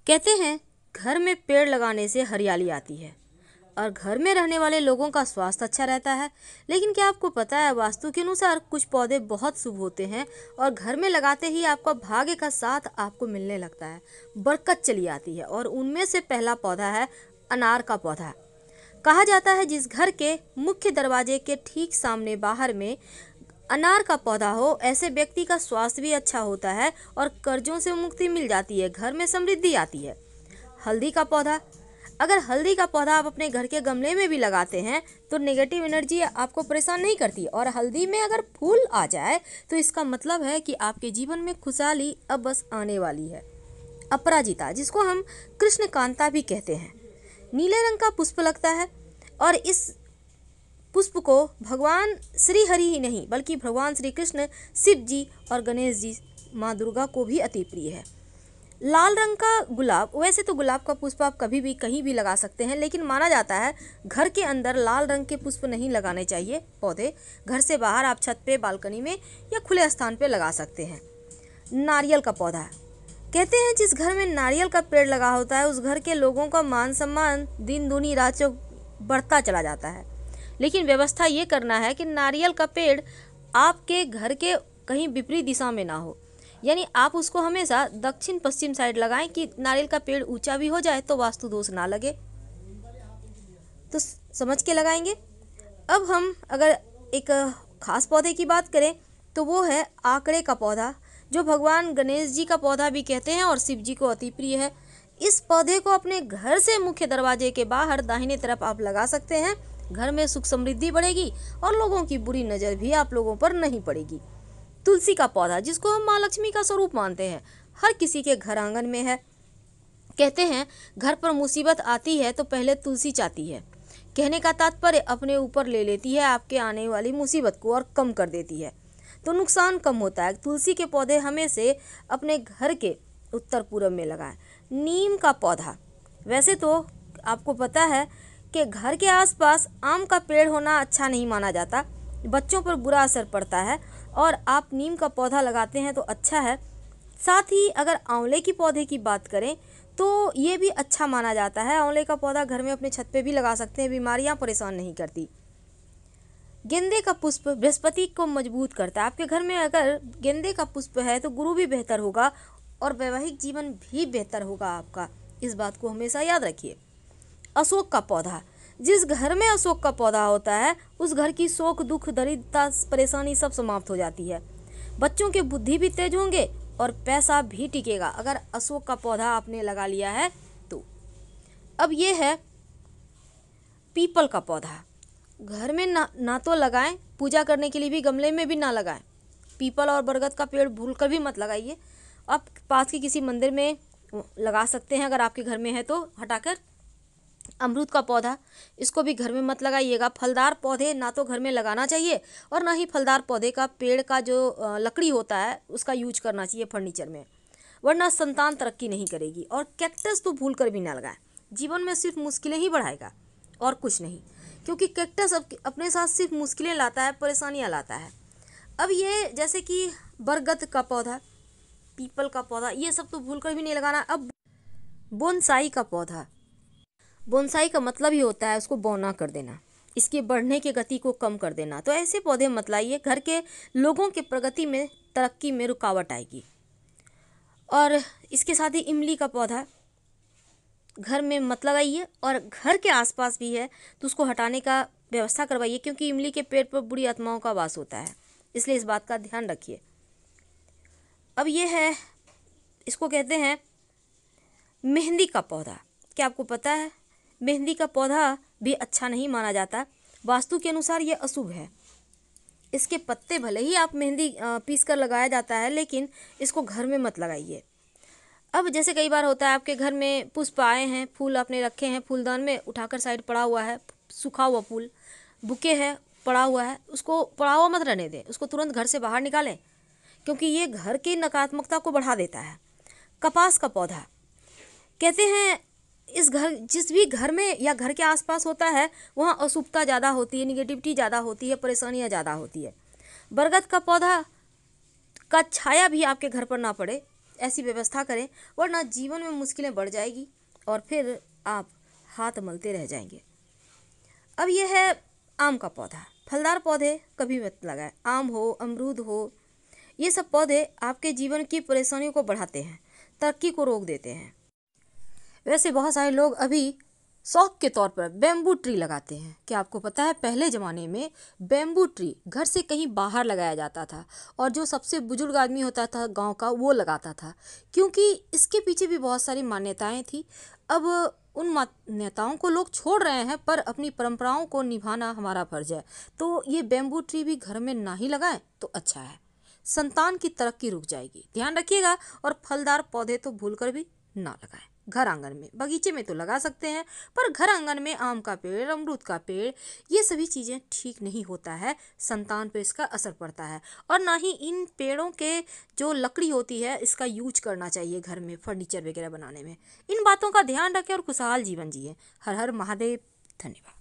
कहते हैं घर में पेड़ लगाने से हरियाली आती है और घर में रहने वाले लोगों का स्वास्थ्य अच्छा रहता है। लेकिन क्या आपको पता है, वास्तु के अनुसार कुछ पौधे बहुत शुभ होते हैं और घर में लगाते ही आपका भाग्य का साथ आपको मिलने लगता है, बरकत चली आती है। और उनमें से पहला पौधा है अनार का पौधा। कहा जाता है जिस घर के मुख्य दरवाजे के ठीक सामने बाहर में अनार का पौधा हो, ऐसे व्यक्ति का स्वास्थ्य भी अच्छा होता है और कर्जों से मुक्ति मिल जाती है, घर में समृद्धि आती है। हल्दी का पौधा। अगर हल्दी का पौधा आप अपने घर के गमले में भी लगाते हैं तो नेगेटिव एनर्जी आपको परेशान नहीं करती, और हल्दी में अगर फूल आ जाए तो इसका मतलब है कि आपके जीवन में खुशहाली अब बस आने वाली है। अपराजिता, जिसको हम कृष्णकांता भी कहते हैं, नीले रंग का पुष्प लगता है और इस पुष्प को भगवान श्री हरि ही नहीं बल्कि भगवान श्री कृष्ण, शिव जी और गणेश जी, माँ दुर्गा को भी अति प्रिय है। लाल रंग का गुलाब। वैसे तो गुलाब का पुष्प आप कभी भी कहीं भी लगा सकते हैं, लेकिन माना जाता है घर के अंदर लाल रंग के पुष्प नहीं लगाने चाहिए पौधे। घर से बाहर आप छत पे, बालकनी में या खुले स्थान पे लगा सकते हैं। नारियल का पौधा। कहते हैं जिस घर में नारियल का पेड़ लगा होता है उस घर के लोगों का मान सम्मान दिन दूनी रात चौक बढ़ता चला जाता है। लेकिन व्यवस्था ये करना है कि नारियल का पेड़ आपके घर के कहीं विपरीत दिशा में ना हो, यानी आप उसको हमेशा दक्षिण पश्चिम साइड लगाएं कि नारियल का पेड़ ऊंचा भी हो जाए तो वास्तु दोष ना लगे। तो समझ के लगाएंगे। अब हम अगर एक खास पौधे की बात करें तो वो है आकड़े का पौधा, जो भगवान गणेश जी का पौधा भी कहते हैं और शिव जी को अति प्रिय है। इस पौधे को अपने घर से मुख्य दरवाजे के बाहर दाहिने तरफ आप लगा सकते हैं। घर में सुख समृद्धि बढ़ेगी और लोगों की बुरी नज़र भी आप लोगों पर नहीं पड़ेगी। तुलसी का पौधा, जिसको हम माँ लक्ष्मी का स्वरूप मानते हैं, हर किसी के घर आंगन में है। कहते हैं घर पर मुसीबत आती है तो पहले तुलसी चाहती है। कहने का तात्पर्य अपने ऊपर ले लेती है आपके आने वाली मुसीबत को और कम कर देती है, तो नुकसान कम होता है। तुलसी के पौधे हमें से अपने घर के उत्तर पूर्व में लगाएं। नीम का पौधा। वैसे तो आपको पता है कि घर के आसपास आम का पेड़ होना अच्छा नहीं माना जाता, बच्चों पर बुरा असर पड़ता है, और आप नीम का पौधा लगाते हैं तो अच्छा है। साथ ही अगर आंवले की पौधे की बात करें तो ये भी अच्छा माना जाता है। आंवले का पौधा घर में अपने छत पे भी लगा सकते हैं, बीमारियां परेशान नहीं करती। गेंदे का पुष्प बृहस्पति को मजबूत करता है। आपके घर में अगर गेंदे का पुष्प है तो गुरु भी बेहतर होगा और वैवाहिक जीवन भी बेहतर होगा आपका। इस बात को हमेशा याद रखिए। अशोक का पौधा। जिस घर में अशोक का पौधा होता है उस घर की शोक, दुख, दरिद्रता, परेशानी सब समाप्त हो जाती है। बच्चों की बुद्धि भी तेज होंगे और पैसा भी टिकेगा अगर अशोक का पौधा आपने लगा लिया है तो। अब ये है पीपल का पौधा। घर में ना तो लगाएं, पूजा करने के लिए भी गमले में भी ना लगाएं। पीपल और बरगद का पेड़ भूलकर भी मत लगाइए। आप पास के किसी मंदिर में लगा सकते हैं अगर आपके घर में है तो हटाकर। अमरूद का पौधा, इसको भी घर में मत लगाइएगा। फलदार पौधे ना तो घर में लगाना चाहिए और ना ही फलदार पौधे का पेड़ का जो लकड़ी होता है उसका यूज करना चाहिए फर्नीचर में, वरना संतान तरक्की नहीं करेगी। और कैक्टस तो भूल कर भी ना लगाएं, जीवन में सिर्फ मुश्किलें ही बढ़ाएगा और कुछ नहीं, क्योंकि कैक्टस अपने साथ सिर्फ मुश्किलें लाता है, परेशानियाँ लाता है। अब ये जैसे कि बरगद का पौधा, पीपल का पौधा, ये सब तो भूल कर भी नहीं लगाना। अब बोनसाई का पौधा। बोनसाई का मतलब ही होता है उसको बौना कर देना, इसके बढ़ने की गति को कम कर देना। तो ऐसे पौधे मत लाइए, घर के लोगों के प्रगति में, तरक्की में रुकावट आएगी। और इसके साथ ही इमली का पौधा घर में मत लगाइए, और घर के आसपास भी है तो उसको हटाने का व्यवस्था करवाइए, क्योंकि इमली के पेड़ पर बुरी आत्माओं का वास होता है, इसलिए इस बात का ध्यान रखिए। अब ये है, इसको कहते हैं मेहंदी का पौधा। क्या आपको पता है मेहंदी का पौधा भी अच्छा नहीं माना जाता, वास्तु के अनुसार ये अशुभ है। इसके पत्ते भले ही आप मेहंदी पीस कर लगाया जाता है, लेकिन इसको घर में मत लगाइए। अब जैसे कई बार होता है आपके घर में पुष्प आए हैं, फूल आपने रखे हैं फूलदान में, उठाकर साइड पड़ा हुआ है सूखा हुआ फूल, बुके है पड़ा हुआ है, उसको पड़ा हुआ मत रहने दें, उसको तुरंत घर से बाहर निकालें, क्योंकि ये घर की नकारात्मकता को बढ़ा देता है। कपास का पौधा। कहते हैं जिस भी घर में या घर के आसपास होता है वहाँ अशुभता ज़्यादा होती है, निगेटिविटी ज़्यादा होती है, परेशानियाँ ज़्यादा होती है। बरगद का पौधा का छाया भी आपके घर पर ना पड़े, ऐसी व्यवस्था करें, वरना जीवन में मुश्किलें बढ़ जाएगी और फिर आप हाथ मलते रह जाएंगे। अब यह है आम का पौधा। फलदार पौधे कभी मत लगाएं। आम हो, अमरूद हो, ये सब पौधे आपके जीवन की परेशानियों को बढ़ाते हैं, तरक्की को रोक देते हैं। वैसे बहुत सारे लोग अभी शौक के तौर पर बैम्बू ट्री लगाते हैं। क्या आपको पता है पहले ज़माने में बैम्बू ट्री घर से कहीं बाहर लगाया जाता था और जो सबसे बुजुर्ग आदमी होता था गांव का वो लगाता था, क्योंकि इसके पीछे भी बहुत सारी मान्यताएं थी। अब उन मान्यताओं को लोग छोड़ रहे हैं, पर अपनी परंपराओं को निभाना हमारा फर्ज है। तो ये बैम्बू ट्री भी घर में ना ही लगाएं तो अच्छा है, संतान की तरक्की रुक जाएगी। ध्यान रखिएगा। और फलदार पौधे तो भूलकर भी ना लगाएं। घर आंगन में, बगीचे में तो लगा सकते हैं, पर घर आंगन में आम का पेड़, अमरूद का पेड़, ये सभी चीज़ें ठीक नहीं होता है, संतान पे इसका असर पड़ता है। और ना ही इन पेड़ों के जो लकड़ी होती है इसका यूज करना चाहिए घर में फर्नीचर वगैरह बनाने में। इन बातों का ध्यान रखें और खुशहाल जीवन जिए। हर हर महादेव। धन्यवाद।